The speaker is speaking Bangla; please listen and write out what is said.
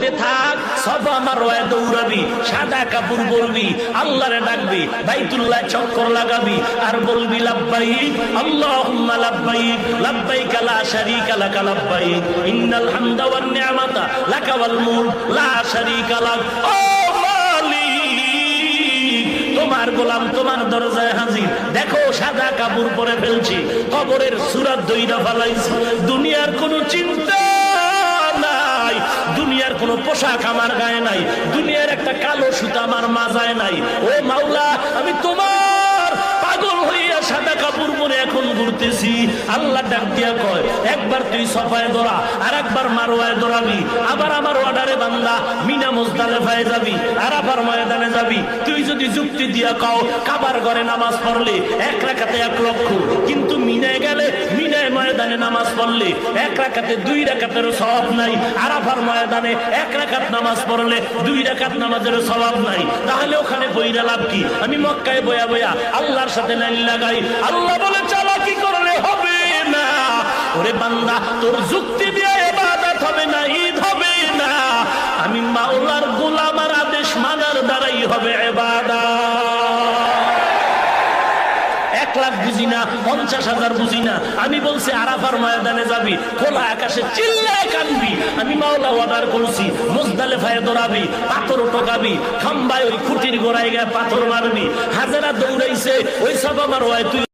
মধ্যে থাক, সাফা মারওয়ায় দৌড়াবি, সাদা কাপড় পরবি, আল্লাহরে ডাকবি, বাইতুল্লাহ চক্কর লাগাবি আর বলবি লাব্বাইক আল্লাহুম্মা লাব্বাইক লাব্বাইক লা শারীকা লাক লাব্বাইক ইন্নাল হামদা ওয়ান নি'মাতা লাকা ওয়াল মুলক লা শারীকা লাক। ও তোমার গোলাম তোমার দরজায় হাজির, দেখো সাদা কাপড় পরে ফেলছি, কবরের সূরা দইরা ফেলাইছি, দুনিয়ার কোনো চিন্তা নাই, দুনিয়ার কোনো পোশাক আমার গায়ে নাই, দুনিয়ার একটা কালো সুতা আমার মাজায় নাই। ও মাওলা, আমি তোমার পাগল হইয়া সাদা কাপড় পরে এখন ঘুরতেছি। আল্লাহ ডাক দিয়া কয়, একবার তুই সফায় দৌড়া, আর একবার মারওয়ায় দৌড়াবি, আবার আমার অর্ডারে বান্দা মিনা মুজদালিফায় যাবি, আরাফার ময়দানে যাবি। তুই যদি যুক্তি দিয়া কও কাবার ঘরে নামাজ পড়লে 1 রাকাতে 1 লক্ষ, কিন্তু মিনায় গেলে মিনায় ময়দানে নামাজ পড়লে 1 রাকাতে 2 রাকাতের সওয়াব নাই, আরাফার ময়দানে 1 রাকাত নামাজ পড়লে 2 রাকাত নামাজের সওয়াব নাই, তাহলে ওখানে বইরা লাভ কি? আমি মক্কায় বয়া বয়া আল্লাহর সাথে লাইন লাগাই। আল্লাহ বলে চালাকি করলে হবে না। ওরে বান্দা, তোর যুক্তি দিয়ে ইবাদত হবে না, ঈদ হবে না, আমি মাওলার গোলাম, আর আদেশ মানার দ্বারাই হবে ইবাদত। 1 লাখ বুঝি না, 50,000 বুঝি না, আমি বলছি আরাফার ময়দানে যাবি, খোলা আকাশে চিল্লায় কানবি, আমি মাওলা অর্ডার করছি মুজদালিফায় দৌড়াবি, পাথর টোকাবি, খাম্বায় ওই খুঁটির গোড়ায় গিয়ে পাথর মারবি, হাজারা দৌড়াইছে ওই সাফা মারওয়ায় তুই